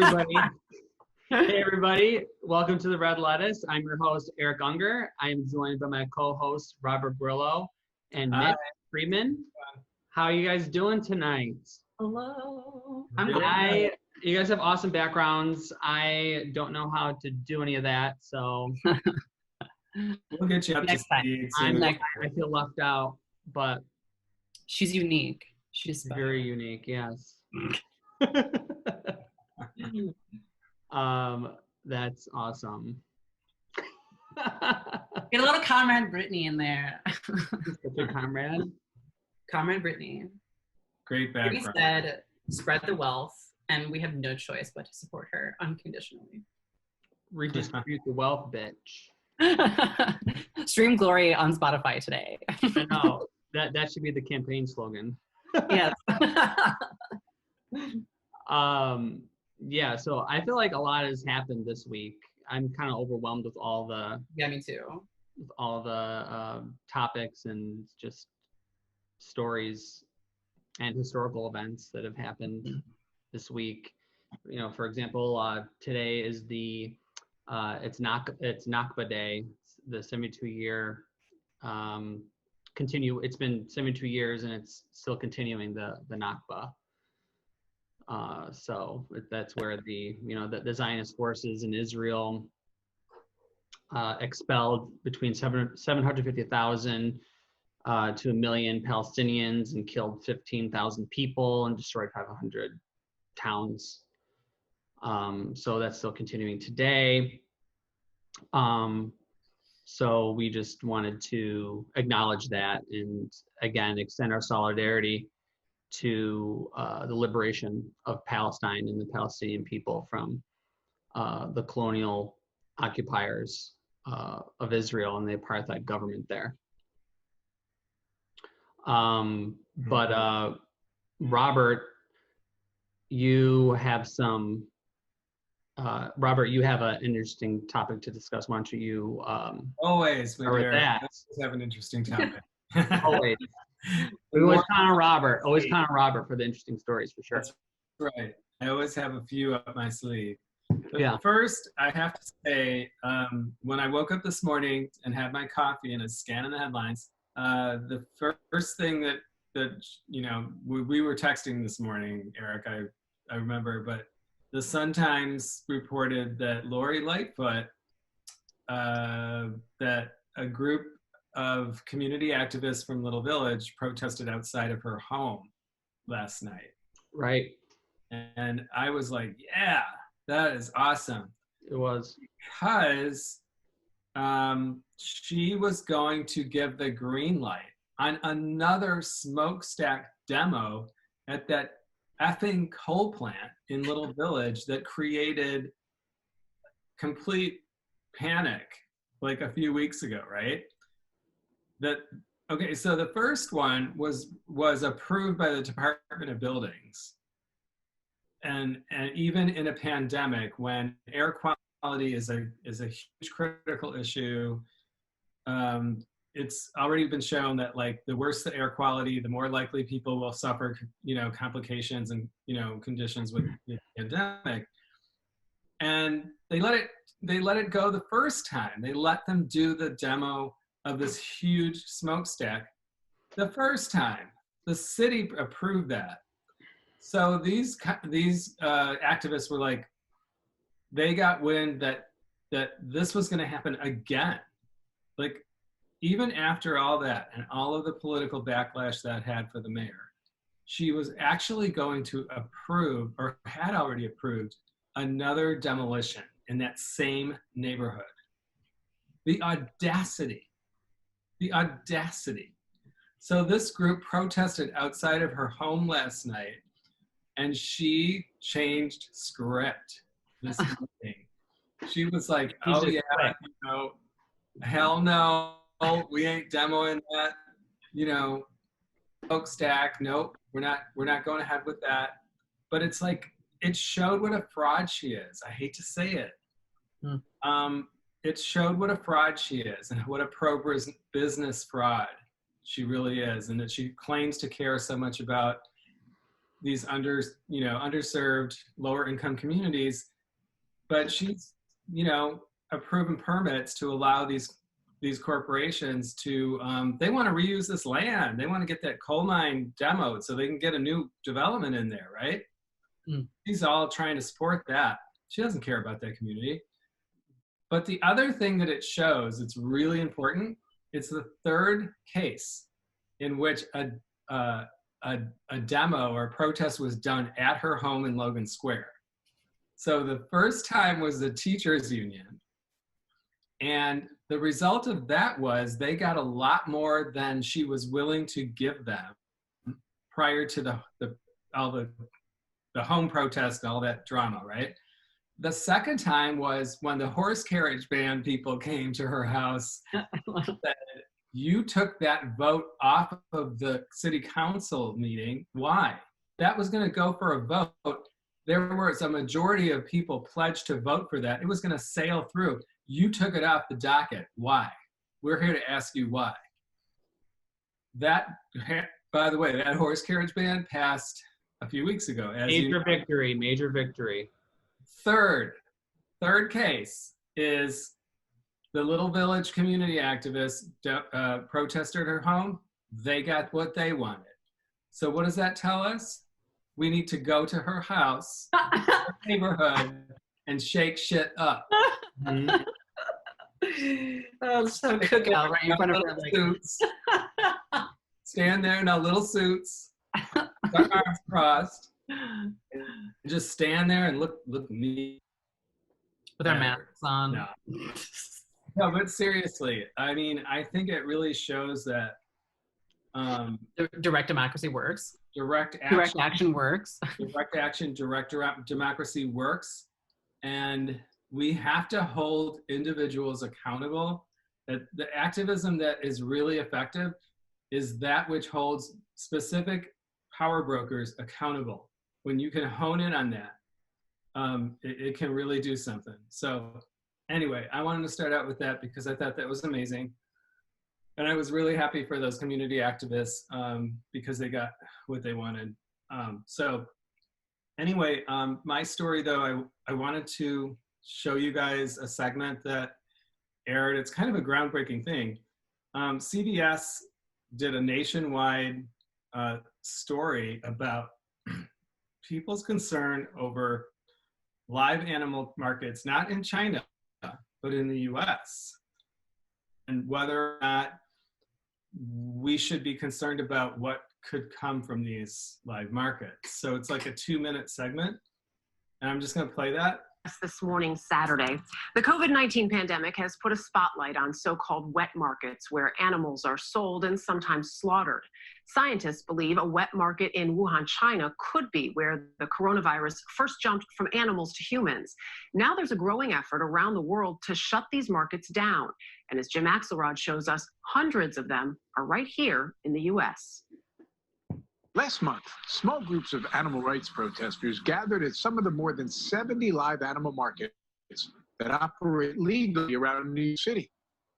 Everybody. Hey, everybody. Welcome to the Red Lettuce. I'm your host, Eric Unger. I am joined by my co-host, Robert Brillo and Nick Freeman. How are you guys doing tonight? Hello. You guys have awesome backgrounds. I don't know how to do any of that, so we'll get you up next to time. speed. I feel left out, but she's unique. She's special. Very unique, yes. That's awesome. Get a little Comrade Brittany in there. Such a comrade. Comrade Brittany. Great background. Brittany said, spread the wealth, and we have no choice but to support her unconditionally. Redistribute the wealth, bitch. Stream Glory on Spotify today. I know. That should be the campaign slogan. Yes. Yeah, so I feel like a lot has happened this week. I'm kind of overwhelmed with all the me too. With all the topics and just stories and historical events that have happened this week. You know, for example, today is it's Nakba Day. It's the 72-year It's been 72 years and it's still continuing the Nakba. So that's where the Zionist forces in Israel expelled between 750,000 to 1 million Palestinians and killed 15,000 people and destroyed 500 towns. So that's still continuing today. So we just wanted to acknowledge that and again extend our solidarity to the liberation of Palestine and the Palestinian people from the colonial occupiers of Israel and the apartheid government there. But Robert, you have an interesting topic to discuss. Why don't you always that? Have an interesting topic. Always. We always count on Robert. Always count on Robert for the interesting stories, for sure. That's right. I always have a few up my sleeve. But yeah. First, I have to say, when I woke up this morning and had my coffee and was scanning the headlines, the first thing that we were texting this morning, Eric, I remember, but the Sun-Times reported that Lori Lightfoot, that a group of community activists from Little Village protested outside of her home last night. Right. And I was like, yeah, that is awesome. It was. Because she was going to give the green light on another smokestack demo at that effing coal plant in Little Village that created complete panic like a few weeks ago, right? So the first one was approved by the Department of Buildings. And even in a pandemic, when air quality is a huge critical issue, it's already been shown that like the worse the air quality, the more likely people will suffer, complications and conditions with the pandemic. And they let it go the first time. They let them do the demo of this huge smokestack the first time. The city approved that. So these activists were like, they got wind that this was going to happen again. Like, even after all that and all of the political backlash that had for the mayor, she was actually going to approve, or had already approved, another demolition in that same neighborhood. The audacity. So this group protested outside of her home last night, and she changed script this evening. She was like, oh yeah, hell no, we ain't demoing that, smokestack. Nope, we're not going ahead with that. But it's like, it showed what a fraud she is. I hate to say it. It showed what a fraud she is and what a pro-business fraud she really is, and that she claims to care so much about these underserved, lower income communities, but she's, approving permits to allow these corporations to, they want to reuse this land. They want to get that coal mine demoed so they can get a new development in there, right? She's all trying to support that. She doesn't care about that community. But the other thing that it shows, it's really important, it's the third case in which a demo or a protest was done at her home in Logan Square. So the first time was the teachers union. And the result of that was they got a lot more than she was willing to give them prior to all the home protest and all that drama, right? The second time was when the horse carriage band people came to her house. Said, you took that vote off of the city council meeting. Why? That was going to go for a vote. There was a majority of people pledged to vote for that. It was going to sail through. You took it off the docket. Why? We're here to ask you why. That, by the way, that horse carriage ban passed a few weeks ago. Major victory. Third case is the Little Village community activists protested her home. They got what they wanted. So what does that tell us? We need to go to her house, her neighborhood, and shake shit up. Oh, so cookout right in front of her. Suits. Stand there in our little suits, our arms crossed, and just stand there and look at me. With our masks on. No, but seriously, I mean, I think it really shows that direct democracy works. Direct action works. Direct democracy works. And we have to hold individuals accountable. That the activism that is really effective is that which holds specific power brokers accountable. When you can hone in on that, it can really do something. So anyway, I wanted to start out with that because I thought that was amazing. And I was really happy for those community activists because they got what they wanted. So anyway, my story though, I wanted to show you guys a segment that aired. It's kind of a groundbreaking thing. CBS did a nationwide story about people's concern over live animal markets, not in China, but in the US, and whether or not we should be concerned about what could come from these live markets. So it's like a 2-minute segment, and I'm just gonna play that. This morning, Saturday, the COVID-19 pandemic has put a spotlight on so-called wet markets where animals are sold and sometimes slaughtered. Scientists believe a wet market in Wuhan, China could be where the coronavirus first jumped from animals to humans. Now there's a growing effort around the world to shut these markets down. And as Jim Axelrod shows us, hundreds of them are right here in the U.S. Last month, small groups of animal rights protesters gathered at some of the more than 70 live animal markets that operate legally around New York City.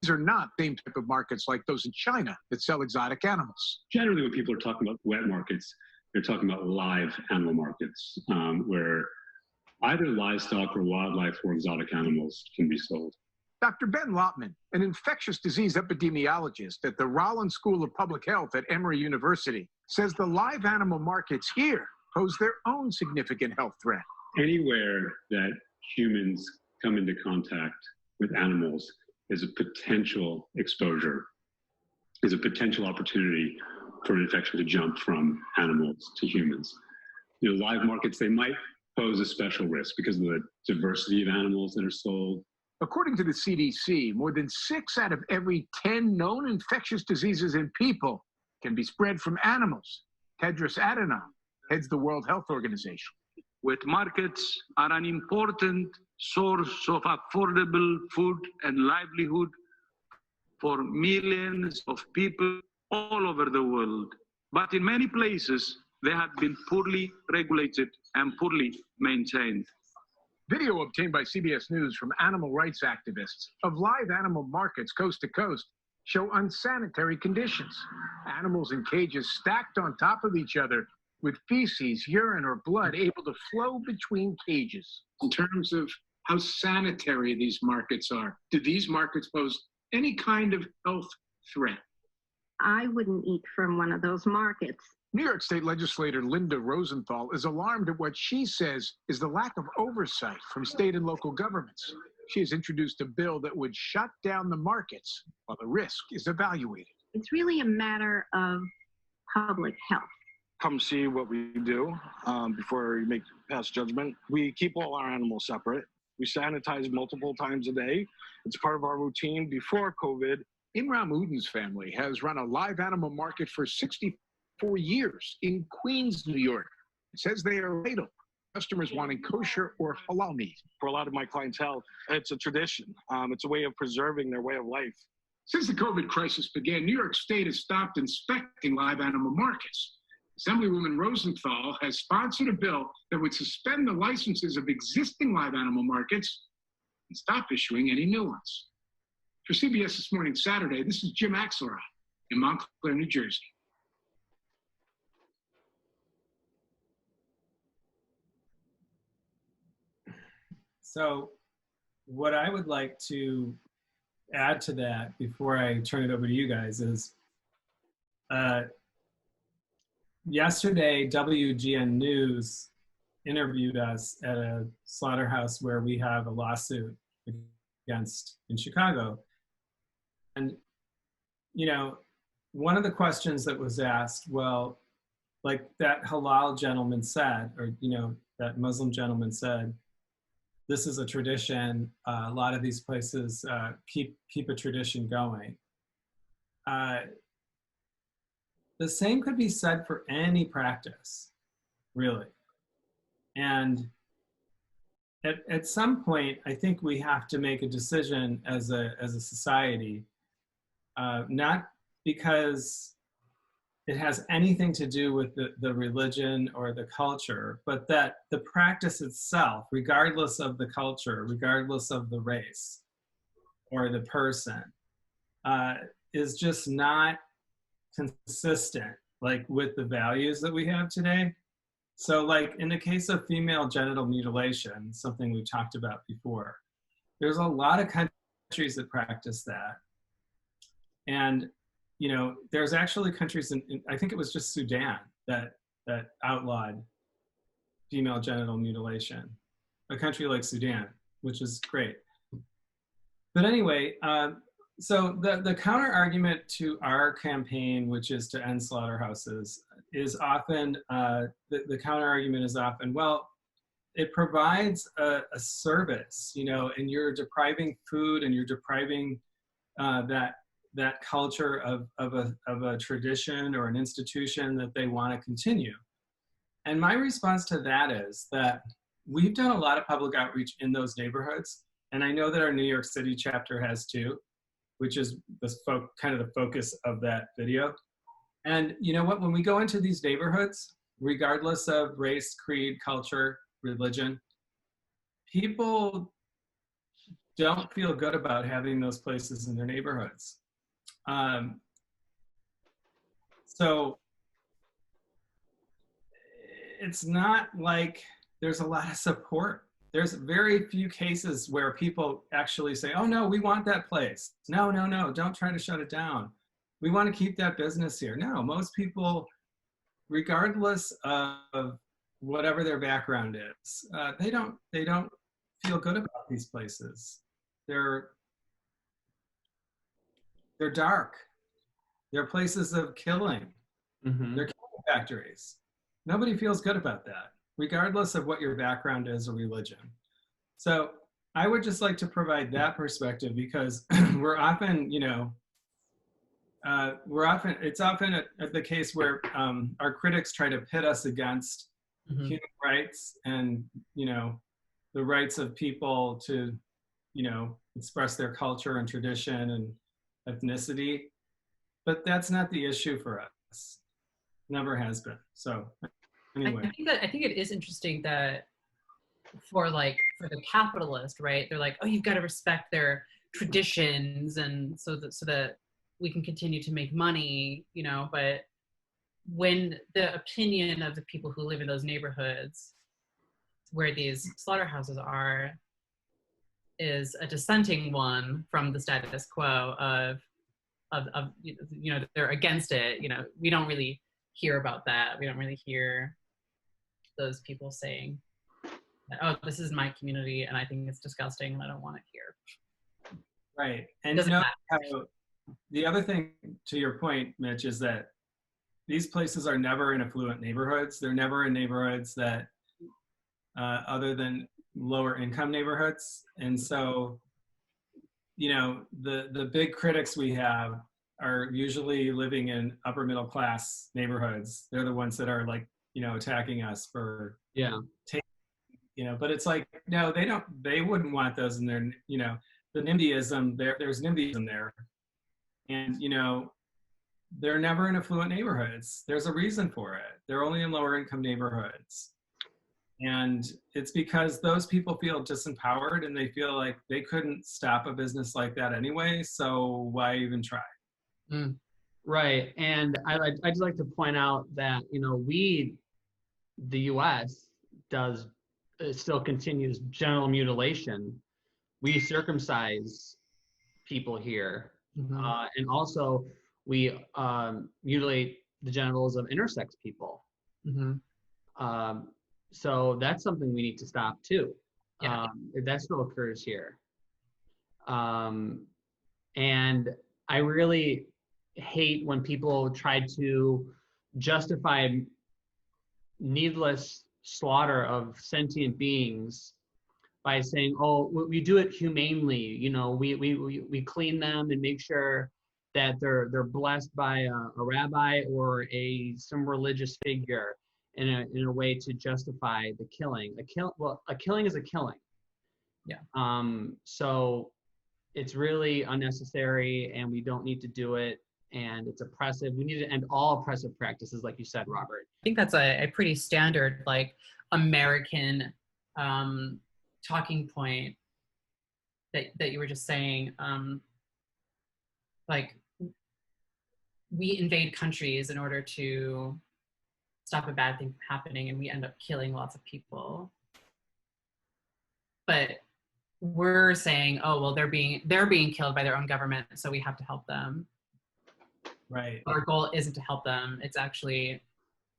These are not the same type of markets like those in China that sell exotic animals. Generally, when people are talking about wet markets, they're talking about live animal markets, where either livestock or wildlife or exotic animals can be sold. Dr. Ben Lotman, an infectious disease epidemiologist at the Rollins School of Public Health at Emory University, says the live animal markets here pose their own significant health threat. Anywhere that humans come into contact with animals is a potential exposure, is a potential opportunity for an infection to jump from animals to humans. Live markets, they might pose a special risk because of the diversity of animals that are sold. According to the CDC, more than 6 out of every 10 known infectious diseases in people can be spread from animals. Tedros Adhanom heads the World Health Organization. Wet markets are an important source of affordable food and livelihood for millions of people all over the world. But in many places, they have been poorly regulated and poorly maintained. Video obtained by CBS News from animal rights activists of live animal markets coast to coast show unsanitary conditions. Animals in cages stacked on top of each other with feces, urine, or blood able to flow between cages. In terms of how sanitary these markets are, do these markets pose any kind of health threat? I wouldn't eat from one of those markets. New York State legislator Linda Rosenthal is alarmed at what she says is the lack of oversight from state and local governments. She has introduced a bill that would shut down the markets while the risk is evaluated. It's really a matter of public health. Come see what we do before we make pass judgment. We keep all our animals separate. We sanitize multiple times a day. It's part of our routine before COVID. Imran Uddin's family has run a live animal market for 64 years in Queens, New York. It says they are vital. Customers wanting kosher or halal meat. For a lot of my clientele, it's a tradition. It's a way of preserving their way of life. Since the COVID crisis began, New York State has stopped inspecting live animal markets. Assemblywoman Rosenthal has sponsored a bill that would suspend the licenses of existing live animal markets and stop issuing any new ones. For CBS This Morning Saturday, this is Jim Axelrod in Montclair, New Jersey. So what I would like to add to that before I turn it over to you guys is yesterday WGN News interviewed us at a slaughterhouse where we have a lawsuit against in Chicago. And, you know, one of the questions that was asked, well, like that halal gentleman said, or, you know, that Muslim gentleman said, this is a tradition. A lot of these places keep a tradition going. The same could be said for any practice, really. And at some point, I think we have to make a decision as a society, not because it has anything to do with the religion or the culture, but that the practice itself, regardless of the culture, regardless of the race or the person, is just not consistent, like with the values that we have today. So like in the case of female genital mutilation, something we talked about before, there's a lot of countries that practice that. And you know, there's actually countries in I think it was just Sudan that outlawed female genital mutilation. A country like Sudan, which is great. But anyway, so the counter argument to our campaign, which is to end slaughterhouses, is often the counter argument is often, well, it provides a service, you know, and you're depriving food and you're depriving that culture of a tradition or an institution that they want to continue. And my response to that is that we've done a lot of public outreach in those neighborhoods. And I know that our New York City chapter has too, which is kind of the focus of that video. And you know what, when we go into these neighborhoods, regardless of race, creed, culture, religion, people don't feel good about having those places in their neighborhoods. So it's not like there's a lot of support. There's very few cases where people actually say, oh no, we want that place. No, don't try to shut it down. We want to keep that business here. No, most people, regardless of whatever their background is, they don't feel good about these places. They're dark. They're places of killing. Mm-hmm. They're killing factories. Nobody feels good about that, regardless of what your background is or religion. So I would just like to provide that perspective because we're often, you know, it's often the case where our critics try to pit us against human rights and, you know, the rights of people to, you know, express their culture and tradition and ethnicity. But that's not the issue for us. Never has been. So anyway. I think it is interesting that for the capitalist, right? They're like, oh, you've got to respect their traditions and so that we can continue to make money, you know, but when the opinion of the people who live in those neighborhoods where these slaughterhouses are is a dissenting one from the status quo of they're against it, we don't really hear about that. We don't really hear those people saying, oh, this is my community and I think it's disgusting and I don't want it here. Right. And how the other thing to your point, Mitch, is that these places are never in affluent neighborhoods. They're never in neighborhoods that other than lower income neighborhoods. And so, the big critics we have are usually living in upper middle class neighborhoods. They're the ones that are like, attacking us for but it's like, no, they wouldn't want those in their, the NIMBYism, there's NIMBYism there. And, they're never in affluent neighborhoods. There's a reason for it. They're only in lower income neighborhoods. And it's because those people feel disempowered and they feel like they couldn't stop a business like that anyway. So why even try? Mm. Right. And I'd just like to point out that, the U.S. still continues general mutilation. We circumcise people here. Mm-hmm. And also we mutilate the genitals of intersex people. Mm-hmm. So that's something we need to stop too. Yeah. That still occurs here. And I really hate when people try to justify needless slaughter of sentient beings by saying, oh, we do it humanely. We clean them and make sure that they're blessed by a rabbi or some religious figure in a way to justify the killing. A killing is a killing. Yeah. So it's really unnecessary and we don't need to do it. And it's oppressive. We need to end all oppressive practices, like you said, Robert. I think that's a pretty standard, like, American talking point that you were just saying. Like, we invade countries in order to stop a bad thing from happening, and we end up killing lots of people. But we're saying, oh, well, they're being killed by their own government, so we have to help them. Right. Our goal isn't to help them. It's actually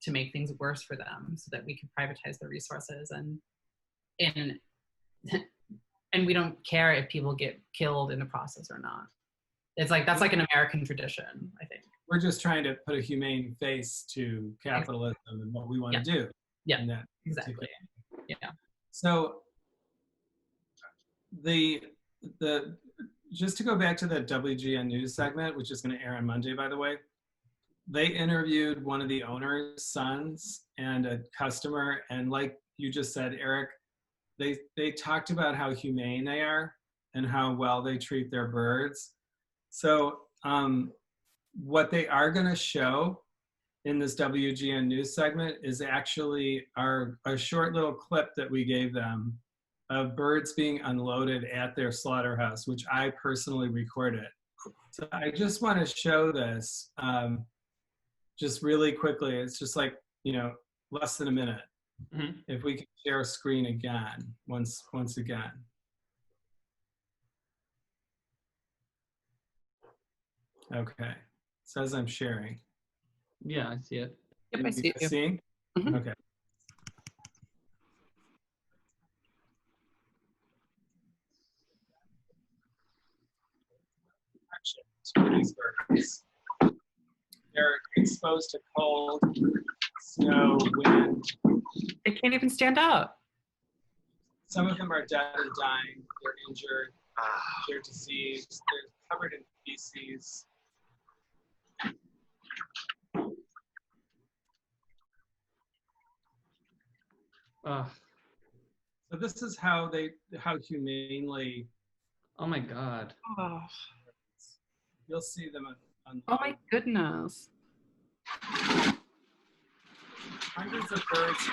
to make things worse for them so that we can privatize their resources. And we don't care if people get killed in the process or not. It's like, that's like an American tradition, I think. We're just trying to put a humane face to capitalism and what we want to do. Yeah, exactly. Yeah. So just to go back to the WGN News segment, which is going to air on Monday, by the way, they interviewed one of the owner's sons and a customer. And like you just said, Eric, they talked about how humane they are and how well they treat their birds. So what they are going to show in this WGN News segment is actually a short little clip that we gave them of birds being unloaded at their slaughterhouse, which I personally recorded. So I just want to show this just really quickly. It's just like, less than a minute. Mm-hmm. If we can share a screen again, once again. Okay, it says I'm sharing. Yeah, I see it. Yep, I see you. Seeing? Mm-hmm. Okay. These birds, they're exposed to cold, snow, wind. They can't even stand up. Some of them are dead and dying. They're injured. They're diseased. They're covered in feces. So this is how humanely. Oh my God. Oh, You'll see them on oh my goodness. hundreds of birds.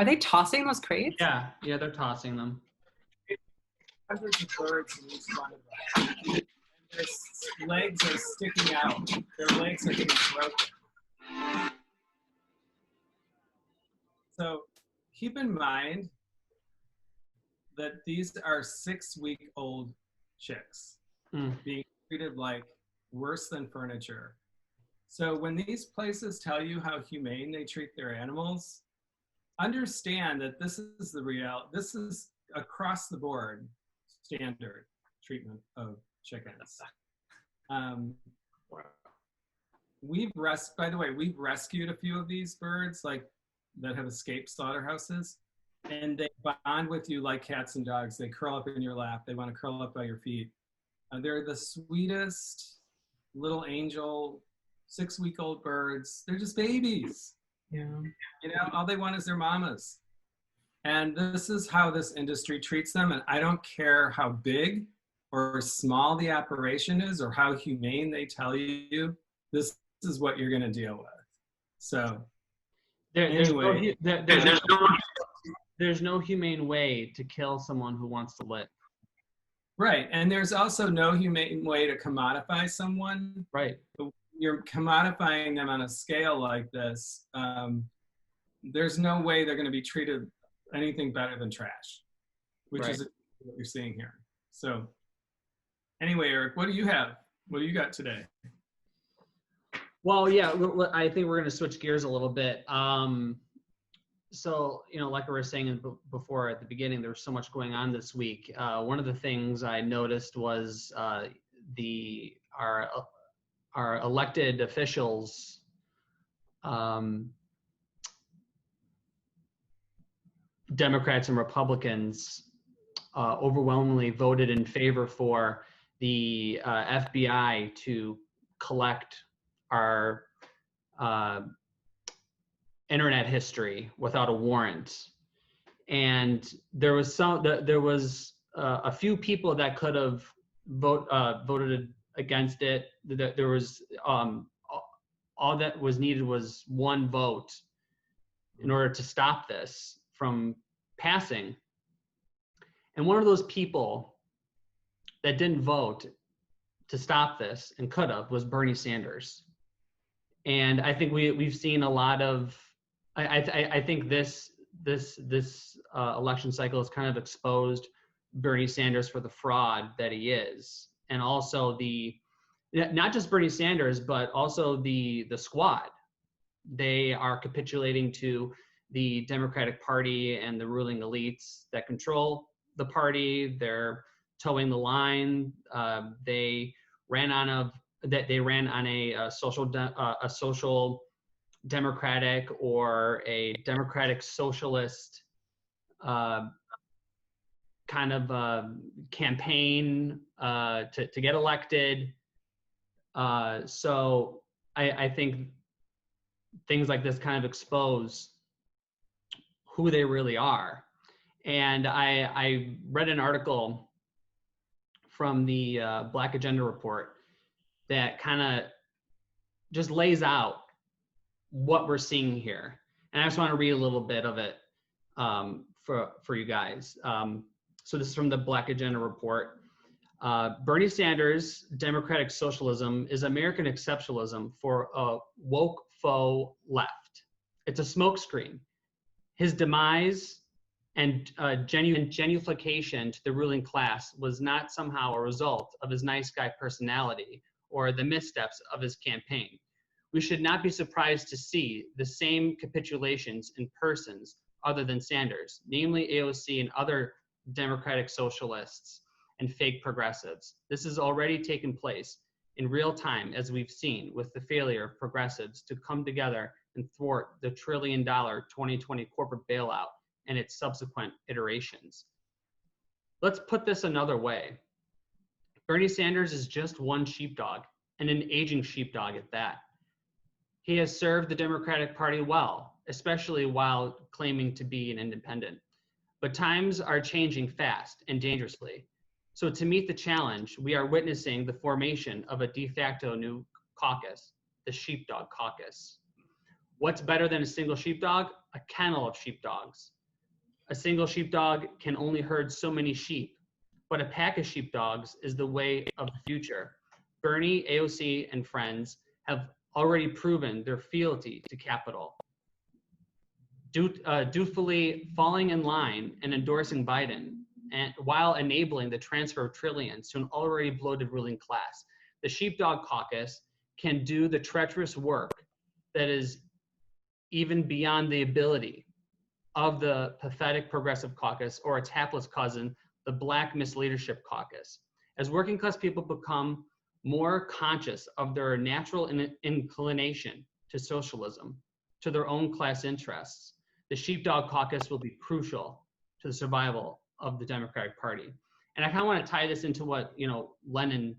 Are they tossing those crates? Yeah, they're tossing them. Hundreds of birds in each one of them. And their legs are sticking out. Their legs are getting broken. So keep in mind that these are 6-week-old chicks being treated like worse than furniture. So when these places tell you how humane they treat their animals, understand that this is the reality. This is across the board standard treatment of chickens. By the way, we've rescued a few of these birds that have escaped slaughterhouses, and they bond with you like cats and dogs. They curl up in your lap. They want to curl up by your feet. They're the sweetest little angel 6-week-old birds. They're just babies. Yeah. All they want is their mamas. And this is how this industry treats them. And I don't care how big or small the operation is or how humane they tell you, this is what you're going to deal with. So there's no humane way to kill someone who wants to live. Right. And there's also no humane way to commodify someone. Right. You're commodifying them on a scale like this. There's no way they're going to be treated anything better than trash, which is what you're seeing here. So anyway, Eric, what do you have? What do you got today? Well, yeah, I think we're going to switch gears a little bit. So, like I was saying before at the beginning, there was so much going on this week. One of the things I noticed was our elected officials Democrats and Republicans overwhelmingly voted in favor for the FBI to collect our internet history without a warrant. And there was a few people that could have voted against it. There was all that was needed was one vote in order to stop this from passing. And one of those people that didn't vote to stop this and could have was Bernie Sanders. And I think we've seen a lot of, I think this election cycle has kind of exposed Bernie Sanders for the fraud that he is. And also not just Bernie Sanders, but also the squad. They are capitulating to the Democratic Party and the ruling elites that control the party. They're towing the line. They ran on a social democratic or a democratic socialist kind of campaign to get elected. So I think things like this kind of expose who they really are. And I read an article from the Black Agenda Report that kind of just lays out what we're seeing here. And I just want to read a little bit of it for you guys. So this is from the Black Agenda Report. Bernie Sanders' democratic socialism is American exceptionalism for a woke faux left. It's a smokescreen. His demise and genuflection to the ruling class was not somehow a result of his nice guy personality or the missteps of his campaign. We should not be surprised to see the same capitulations in persons other than Sanders, namely AOC and other democratic socialists and fake progressives. This has already taken place in real time, as we've seen with the failure of progressives to come together and thwart the $1 trillion 2020 corporate bailout and its subsequent iterations. Let's put this another way. Bernie Sanders is just one sheepdog, and an aging sheepdog at that. He has served the Democratic Party well, especially while claiming to be an independent. But times are changing fast and dangerously. So to meet the challenge, we are witnessing the formation of a de facto new caucus, the Sheepdog Caucus. What's better than a single sheepdog? A kennel of sheepdogs. A single sheepdog can only herd so many sheep, but a pack of sheepdogs is the way of the future. Bernie, AOC, and friends have already proven their fealty to capital. Dutifully falling in line and endorsing Biden, and while enabling the transfer of trillions to an already bloated ruling class. The Sheepdog Caucus can do the treacherous work that is even beyond the ability of the pathetic Progressive Caucus or its hapless cousin, the Black Misleadership Caucus. As working class people become more conscious of their natural inclination to socialism, to their own class interests, the Sheepdog Caucus will be crucial to the survival of the Democratic Party. And I kind of want to tie this into what Lenin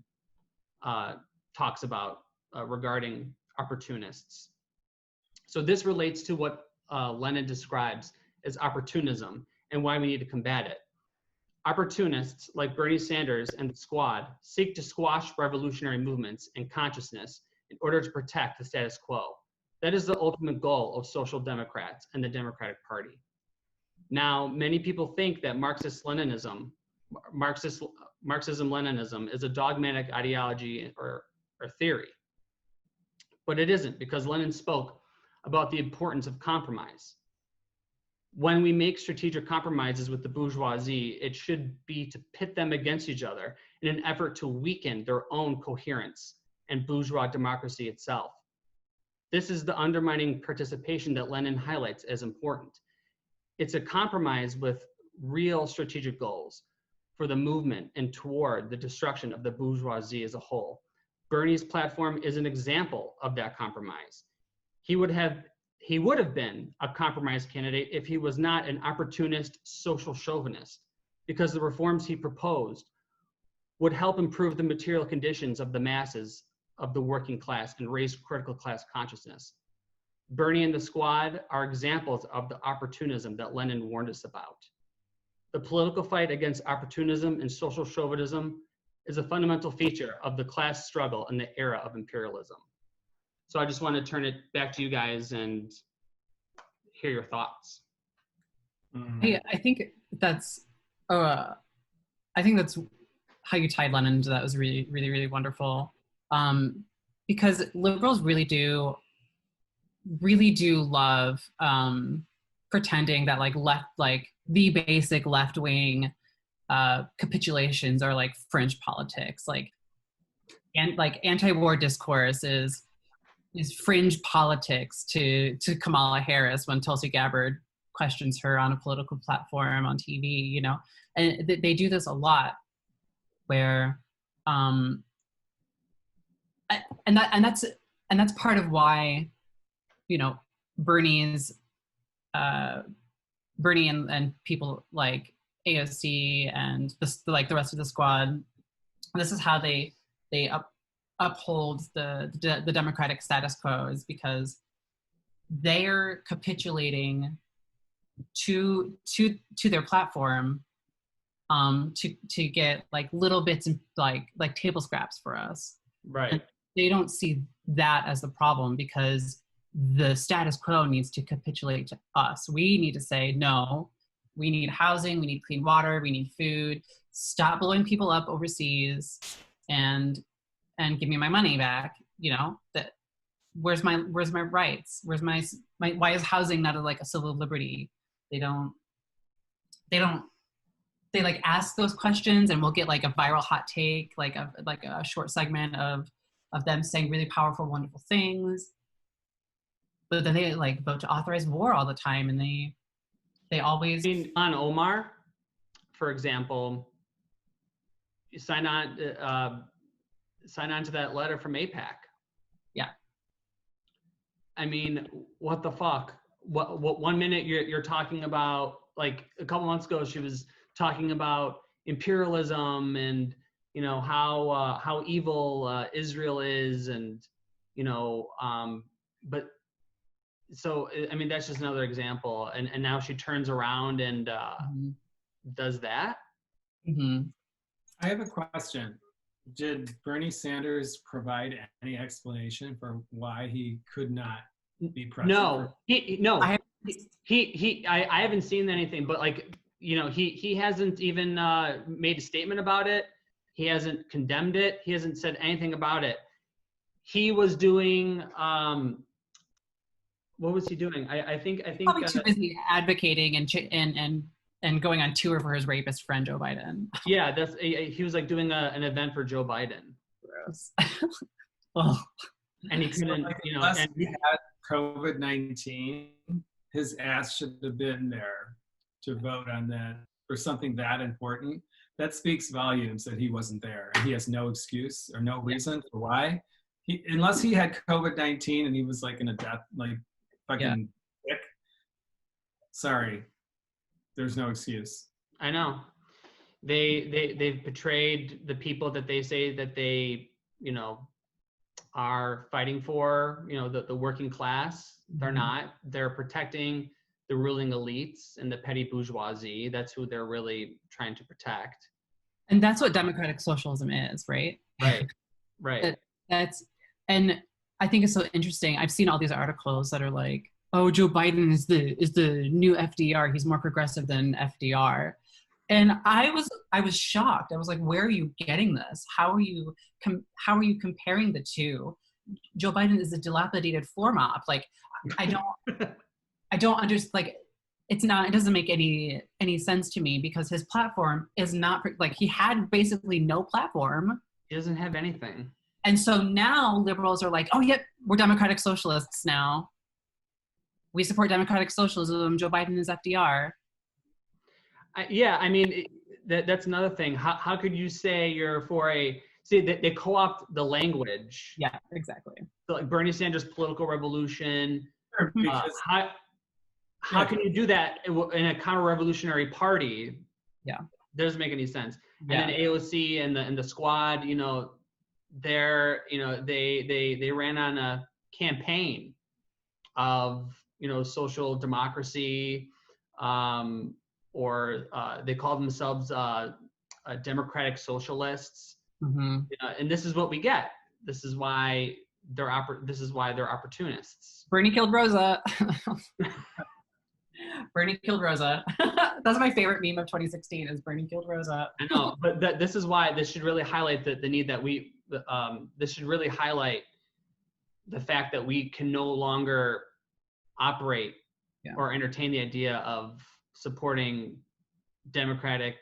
talks about regarding opportunists. So this relates to what Lenin describes as opportunism and why we need to combat it. Opportunists like Bernie Sanders and the Squad seek to squash revolutionary movements and consciousness in order to protect the status quo. That is the ultimate goal of social democrats and the Democratic Party. Now, many people think that Marxism-Leninism is a dogmatic ideology or theory. But it isn't, because Lenin spoke about the importance of compromise. When we make strategic compromises with the bourgeoisie, it should be to pit them against each other in an effort to weaken their own coherence and bourgeois democracy itself. This is the undermining participation that Lenin highlights as important. It's a compromise with real strategic goals for the movement and toward the destruction of the bourgeoisie as a whole. Bernie's platform is an example of that compromise. He would have been a compromise candidate if he was not an opportunist social chauvinist, because the reforms he proposed would help improve the material conditions of the masses of the working class and raise critical class consciousness. Bernie and the Squad are examples of the opportunism that Lenin warned us about. The political fight against opportunism and social chauvinism is a fundamental feature of the class struggle in the era of imperialism. So I just want to turn it back to you guys and hear your thoughts. I think that's how you tied Lenin into that was really, really, really wonderful. Because liberals really do love pretending that the basic left-wing capitulations are like fringe politics, and anti-war discourse is fringe politics to Kamala Harris when Tulsi Gabbard questions her on a political platform on TV, and they do this a lot, where and that's part of why Bernie and people like AOC and the rest of the Squad, this is how they uphold the democratic status quo, is because they're capitulating to their platform to get little bits and like table scraps for us. Right. And they don't see that as the problem, because the status quo needs to capitulate to us. We need to say, no, we need housing, we need clean water, we need food. Stop blowing people up overseas and give me my money back. That where's my rights? Where's my why is housing not a civil liberty? They ask those questions, and we'll get a viral hot take, a short segment of them saying really powerful, wonderful things. But then they vote to authorize war all the time, and they always. On Omar, for example, you sign on to that letter from AIPAC. Yeah. I mean, what the fuck? What 1 minute you're talking about, a couple months ago she was talking about imperialism and how evil Israel is, and but so I mean that's just another example, and now she turns around and does that. Mm-hmm. I have a question. Did Bernie Sanders provide any explanation for why he could not be present? No, no. I I haven't seen anything, but like, you know, he hasn't even made a statement about it. He hasn't condemned it. He hasn't said anything about it. He was doing what was he doing? I think probably too busy advocating and going on tour for his rapist friend Joe Biden. Yeah, he was like doing an event for Joe Biden. Gross. Oh. And he couldn't, like, you know, unless and he had COVID-19, his ass should have been there to vote on that for something that important. That speaks volumes that he wasn't there, and he has no excuse or no reason for why. Unless he had COVID-19 and he was like in a death, like fucking sick. Sorry, there's no excuse. I know they've betrayed the people that they say that they, you know, are fighting for, you know, the working class. They're not. They're protecting the ruling elites and the petty bourgeoisie. That's who they're really trying to protect. And that's what democratic socialism is, right? Right. And I think it's so interesting. I've seen all these articles that are like, oh, Joe Biden is the new FDR. He's more progressive than FDR. And I was shocked. I was like, where are you getting this? How are you comparing the two? Joe Biden is a dilapidated floor mop. Like, I don't understand. Like, it doesn't make any sense to me, because his platform is not, like, he had basically no platform. He doesn't have anything. And so now liberals are like, oh, yep, we're democratic socialists now. We support democratic socialism. Joe Biden is FDR. Yeah, I mean, that's another thing. How could you say you're for they co-opt the language? Yeah, exactly. So like Bernie Sanders' political revolution. Because how can you do that in a counter-revolutionary party? Yeah, doesn't make any sense. Yeah. And then AOC and the squad, you know, they ran on a campaign of, you know, social democracy, or they call themselves democratic socialists. And this is what we get. This is why they're opportunists. Bernie killed Rosa. Bernie killed Rosa. That's my favorite meme of 2016 is Bernie killed Rosa. I know, but this is why this should really highlight the need that this should really highlight the fact that we can no longer operate or entertain the idea of supporting Democratic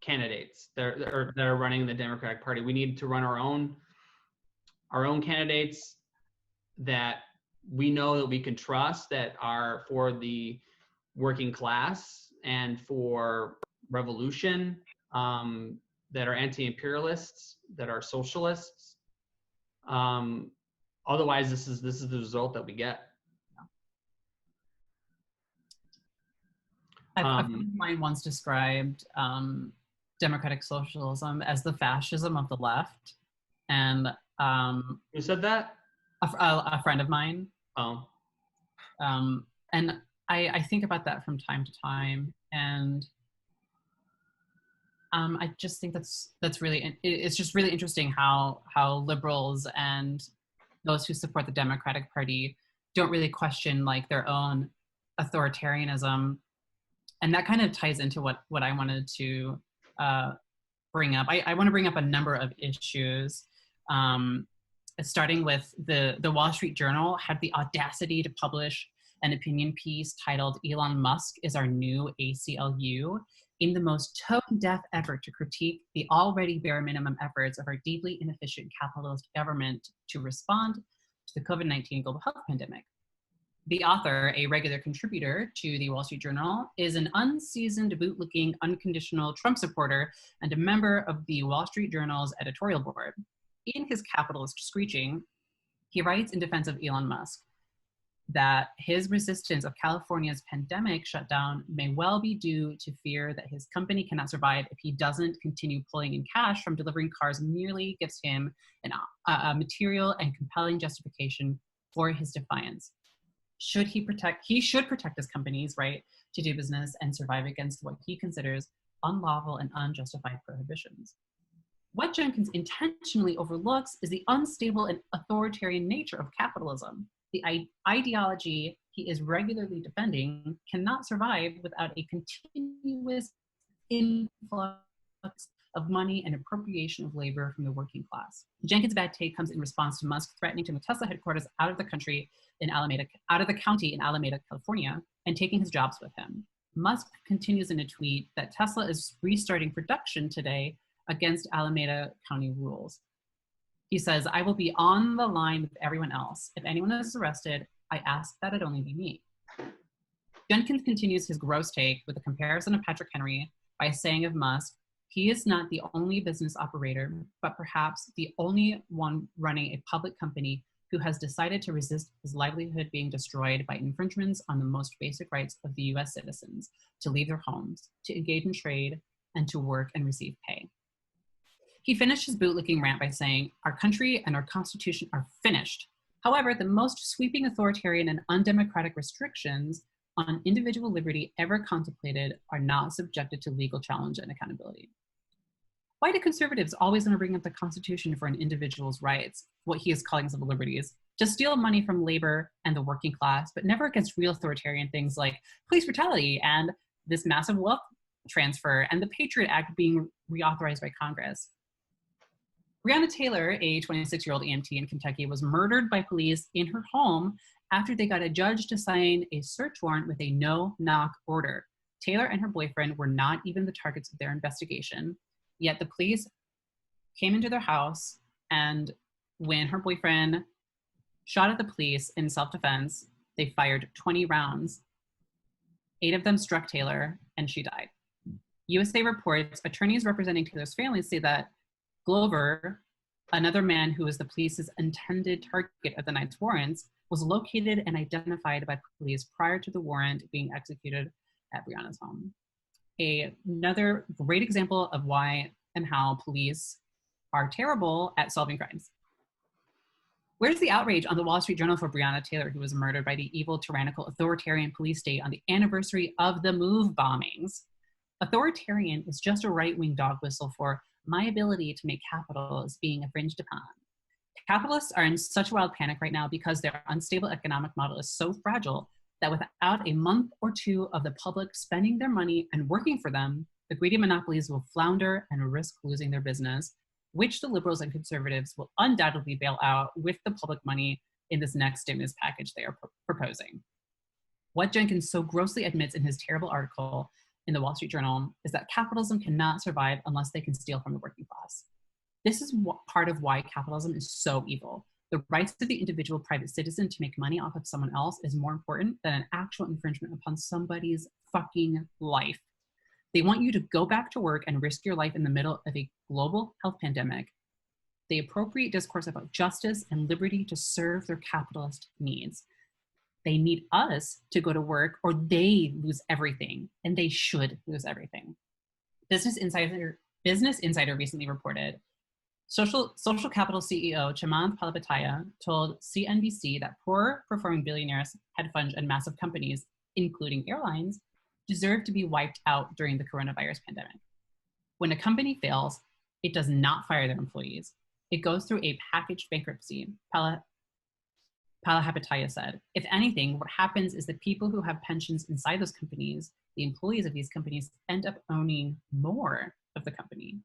candidates that are running the Democratic Party. We need to run our own candidates that we know that we can trust, that are for the working class and for revolution, that are anti-imperialists, that are socialists. Otherwise, this is the result that we get. A friend of mine once described democratic socialism as the fascism of the left, and who said that? A friend of mine. Oh. And I think about that from time to time, and I just think that's really, it's just really interesting how liberals and those who support the Democratic Party don't really question like their own authoritarianism. And that kind of ties into what I wanted to bring up. I want to bring up a number of issues, starting with the Wall Street Journal had the audacity to publish an opinion piece titled "Elon Musk is our new ACLU," in the most tone-deaf effort to critique the already bare minimum efforts of our deeply inefficient capitalist government to respond to the COVID-19 global health pandemic. The author, a regular contributor to the Wall Street Journal, is an unseasoned, bootlicking, unconditional Trump supporter and a member of the Wall Street Journal's editorial board. In his capitalist screeching, he writes in defense of Elon Musk that his resistance of California's pandemic shutdown may well be due to fear that his company cannot survive if he doesn't continue pulling in cash from delivering cars merely gives him a material and compelling justification for his defiance. He should protect his company's right to do business and survive against what he considers unlawful and unjustified prohibitions. What Jenkins intentionally overlooks is the unstable and authoritarian nature of capitalism. The ideology he is regularly defending cannot survive without a continuous influx of money and appropriation of labor from the working class. Jenkins' bad take comes in response to Musk threatening to move Tesla headquarters out of the county in Alameda, California, and taking his jobs with him. Musk continues in a tweet that Tesla is restarting production today against Alameda County rules. He says, "I will be on the line with everyone else. If anyone is arrested, I ask that it only be me." Jenkins continues his gross take with a comparison of Patrick Henry by saying of Musk, "He is not the only business operator, but perhaps the only one running a public company who has decided to resist his livelihood being destroyed by infringements on the most basic rights of the US citizens to leave their homes, to engage in trade, and to work and receive pay." He finished his bootlicking rant by saying, "Our country and our Constitution are finished. However, the most sweeping authoritarian and undemocratic restrictions on individual liberty ever contemplated are not subjected to legal challenge and accountability." Why do conservatives always want to bring up the Constitution for an individual's rights, what he is calling civil liberties, to steal money from labor and the working class, but never against real authoritarian things like police brutality and this massive wealth transfer and the Patriot Act being reauthorized by Congress? Breonna Taylor, a 26-year-old EMT in Kentucky, was murdered by police in her home after they got a judge to sign a search warrant with a no-knock order. Taylor and her boyfriend were not even the targets of their investigation, yet the police came into their house, and when her boyfriend shot at the police in self-defense, they fired 20 rounds. 8 of them struck Taylor, and she died. USA reports attorneys representing Taylor's family say that Glover, another man who was the police's intended target of the night's warrants, was located and identified by police prior to the warrant being executed at Breonna's home. Another great example of why and how police are terrible at solving crimes. Where's the outrage on the Wall Street Journal for Breonna Taylor, who was murdered by the evil, tyrannical, authoritarian police state on the anniversary of the MOVE bombings? Authoritarian is just a right-wing dog whistle for my ability to make capital is being infringed upon. Capitalists are in such a wild panic right now because their unstable economic model is so fragile that without a month or two of the public spending their money and working for them, the greedy monopolies will flounder and risk losing their business, which the liberals and conservatives will undoubtedly bail out with the public money in this next stimulus package they are proposing. What Jenkins so grossly admits in his terrible article in the Wall Street Journal is that capitalism cannot survive unless they can steal from the working class. This is part of why capitalism is so evil. The rights of the individual private citizen to make money off of someone else is more important than an actual infringement upon somebody's fucking life. They want you to go back to work and risk your life in the middle of a global health pandemic. They appropriate discourse about justice and liberty to serve their capitalist needs. They need us to go to work or they lose everything, and they should lose everything. Business Insider recently reported Social Capital CEO Chamath Palihapitiya told CNBC that poor performing billionaires, hedge funds, and massive companies, including airlines, deserve to be wiped out during the coronavirus pandemic. When a company fails, it does not fire their employees. It goes through a packaged bankruptcy, Palihapitiya said. If anything, what happens is the people who have pensions inside those companies, the employees of these companies, end up owning more of the company.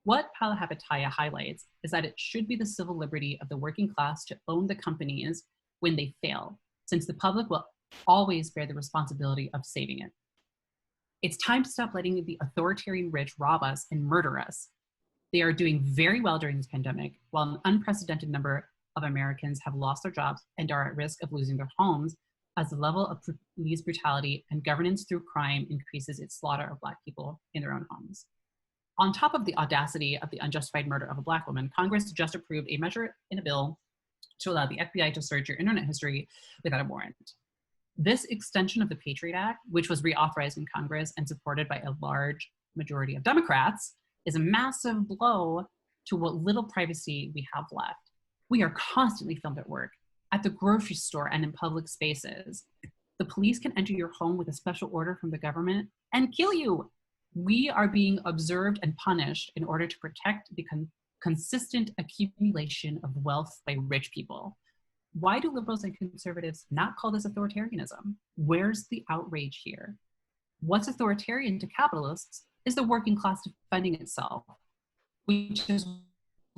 What Palihapitiya highlights is that it should be the civil liberty of the working class to own the companies when they fail, since the public will always bear the responsibility of saving it. It's time to stop letting the authoritarian rich rob us and murder us. They are doing very well during this pandemic, while an unprecedented number of Americans have lost their jobs and are at risk of losing their homes as the level of police brutality and governance through crime increases its slaughter of Black people in their own homes. On top of the audacity of the unjustified murder of a Black woman, Congress just approved a measure in a bill to allow the FBI to search your internet history without a warrant. This extension of the Patriot Act, which was reauthorized in Congress and supported by a large majority of Democrats, is a massive blow to what little privacy we have left. We are constantly filmed at work, at the grocery store, and in public spaces. The police can enter your home with a special order from the government and kill you. We are being observed and punished in order to protect the consistent accumulation of wealth by rich people. Why do liberals and conservatives not call this authoritarianism? Where's the outrage here? What's authoritarian to capitalists is the working class defending itself, which is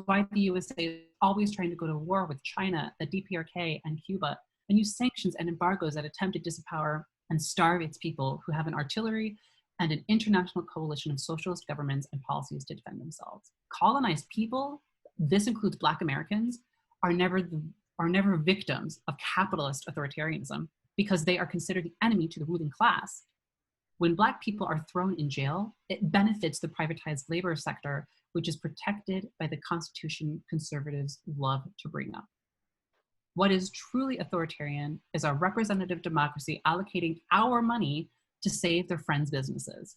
why the USA is always trying to go to war with China, the DPRK, and Cuba, and use sanctions and embargoes that attempt to disempower and starve its people who have an artillery and an international coalition of socialist governments and policies to defend themselves. Colonized people, this includes Black Americans, are never victims of capitalist authoritarianism because they are considered the enemy to the ruling class. When Black people are thrown in jail, it benefits the privatized labor sector, which is protected by the Constitution conservatives love to bring up. What is truly authoritarian is our representative democracy allocating our money to save their friends' businesses.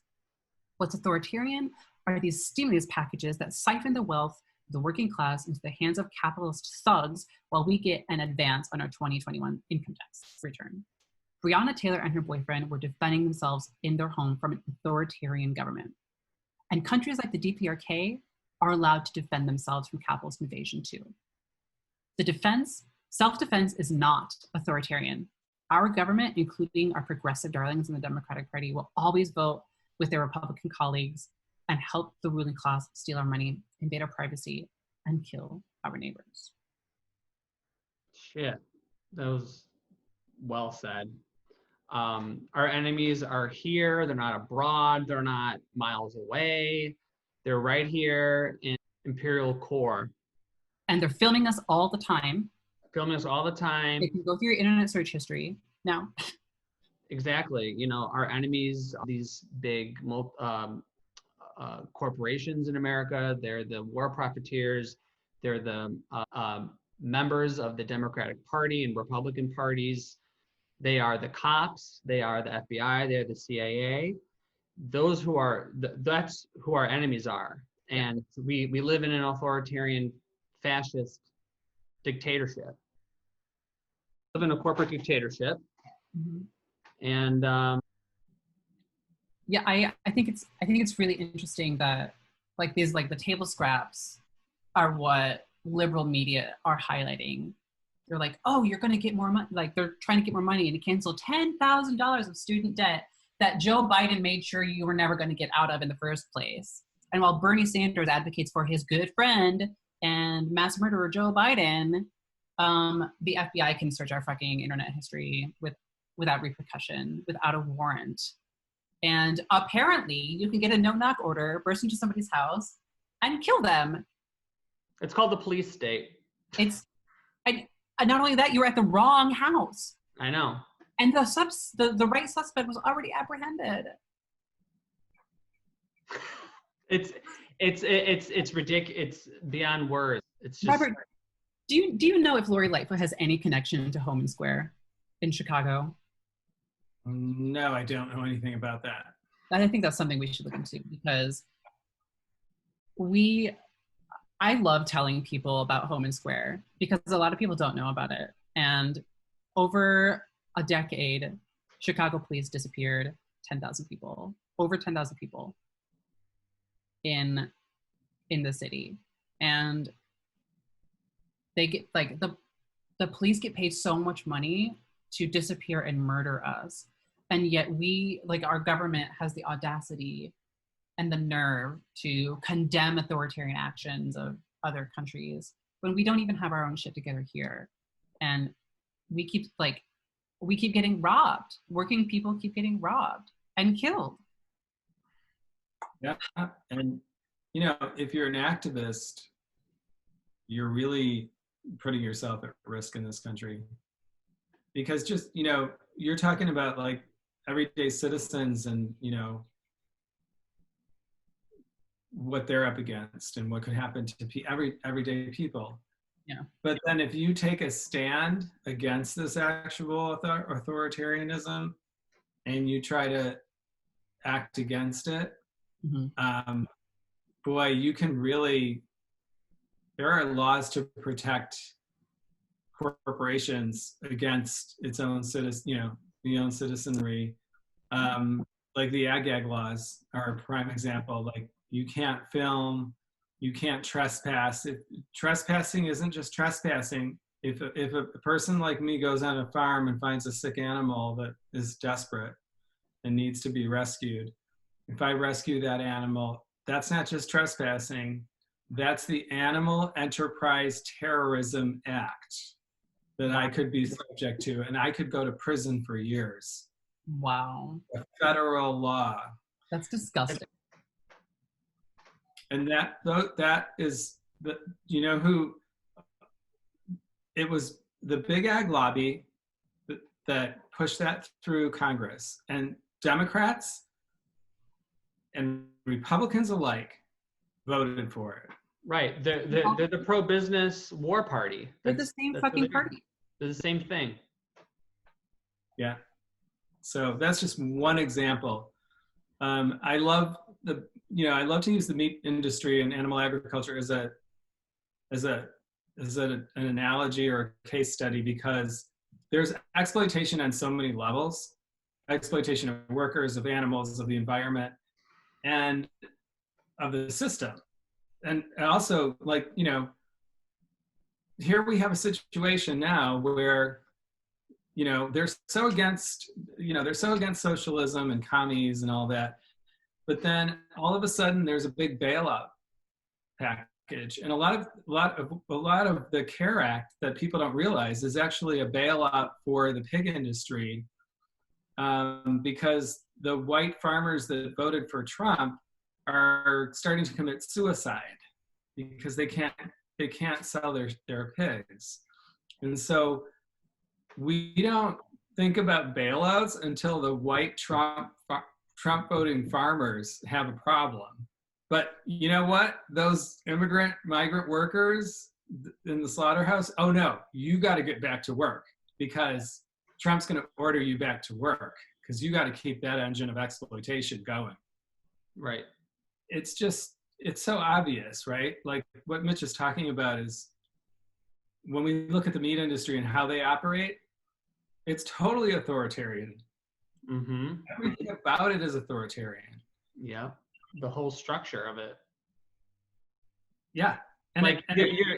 What's authoritarian are these stimulus packages that siphon the wealth of the working class into the hands of capitalist thugs while we get an advance on our 2021 income tax return. Breonna Taylor and her boyfriend were defending themselves in their home from an authoritarian government. And countries like the DPRK are allowed to defend themselves from capitalist invasion too. Self-defense is not authoritarian. Our government, including our progressive darlings in the Democratic Party, will always vote with their Republican colleagues and help the ruling class steal our money, invade our privacy, and kill our neighbors. Shit, that was well said. Our enemies are here. They're not abroad. They're not miles away. They're right here in Imperial Core. And they're filming us all the time. Filming us all the time. They can go through your internet search history now. Exactly. You know, our enemies, these big corporations in America, they're the war profiteers. They're the members of the Democratic Party and Republican parties. They are the cops. They are the FBI. They're the CIA. Those who are, that's who our enemies are. And we live in an authoritarian fascist dictatorship. We live in a corporate dictatorship. Mm-hmm. And yeah, I think it's really interesting that like these like the table scraps are what liberal media are highlighting. They're like, oh, you're going to get more money. Like they're trying to get more money and to cancel $10,000 of student debt that Joe Biden made sure you were never going to get out of in the first place. And while Bernie Sanders advocates for his good friend and mass murderer Joe Biden, the FBI can search our fucking internet history without repercussion, without a warrant. And apparently you can get a no-knock order, burst into somebody's house, and kill them. It's called the police state. Not only that, you were at the wrong house. I know. And the right suspect was already apprehended. It's ridiculous. It's beyond words. It's just. Robert, do you know if Lori Lightfoot has any connection to Homan Square in Chicago? No, I don't know anything about that. I think that's something we should look into because I love telling people about Homan Square because a lot of people don't know about it. And over a decade, Chicago police disappeared 10,000 people, over 10,000 people in the city. And they get like the police get paid so much money to disappear and murder us. And yet we, like our government has the audacity and the nerve to condemn authoritarian actions of other countries when we don't even have our own shit together here. And we keep getting robbed. Working people keep getting robbed and killed. Yeah, and you know, if you're an activist, you're really putting yourself at risk in this country. Because just, you know, you're talking about like everyday citizens and, you know, what they're up against and what could happen to everyday people. Yeah. But then if you take a stand against this actual authoritarianism and you try to act against it, mm-hmm. Boy, you can really, there are laws to protect corporations against its own the own citizenry. Like the ag laws are a prime example. Like you can't film, you can't trespass. Trespassing isn't just trespassing. if a person like me goes on a farm and finds a sick animal that is desperate and needs to be rescued, if I rescue that animal, that's not just trespassing, that's the Animal Enterprise Terrorism Act that I could be subject to, and I could go to prison for years. Wow. A federal law. That's disgusting. And that is the, you know who, it was the big ag lobby that pushed that through Congress, and Democrats and Republicans alike voted for it. Right. They're the pro-business war party. They're the same fucking party. They're the same thing. Yeah. So that's just one example. I love to use the meat industry and animal agriculture as an analogy or a case study, because there's exploitation on so many levels, exploitation of workers, of animals, of the environment, and of the system. And also, like, you know, here we have a situation now where, you know, they're so against socialism and commies and all that, but then all of a sudden there's a big bailout package, and a lot of the CARE Act that people don't realize is actually a bailout for the pig industry, because the white farmers that voted for Trump are starting to commit suicide because they can't sell their pigs. And so we don't think about bailouts until the white Trump voting farmers have a problem. But you know what? Those migrant workers in the slaughterhouse, oh no, you got to get back to work, because Trump's going to order you back to work, because you got to keep that engine of exploitation going. Right. It's so obvious, right? Like what Mitch is talking about is, when we look at the meat industry and how they operate, it's totally authoritarian. Mm-hmm. Everything about it is authoritarian. Yeah. The whole structure of it. Yeah. And like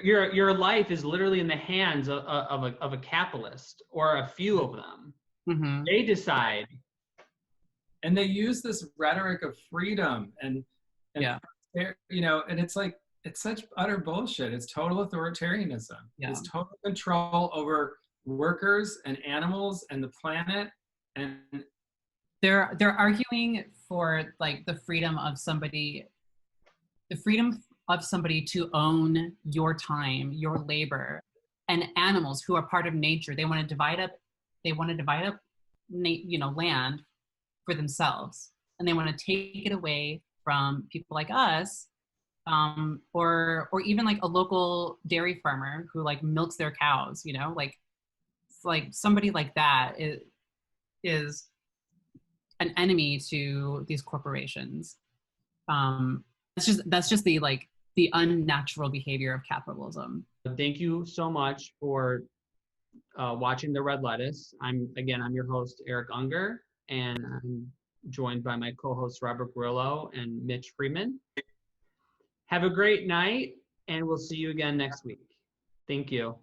your life is literally in the hands of a capitalist, or a few of them. Mm-hmm. They decide. And they use this rhetoric of freedom and yeah, you know, and it's like, it's such utter bullshit. It's total authoritarianism. Yeah. It's total control over workers and animals and the planet. And they're arguing for like the freedom of somebody to own your time, your labor, and animals who are part of nature. They want to divide up land for themselves, and they want to take it away from people like us, or even like a local dairy farmer who like milks their cows, you know, like somebody like that is an enemy to these corporations. That's just the unnatural behavior of capitalism. Thank you so much for watching The Red Lettuce. I'm your host, Eric Unger, and I'm joined by my co-hosts, Robert Grillo and Mitch Freeman. Have a great night, and we'll see you again next week. Thank you.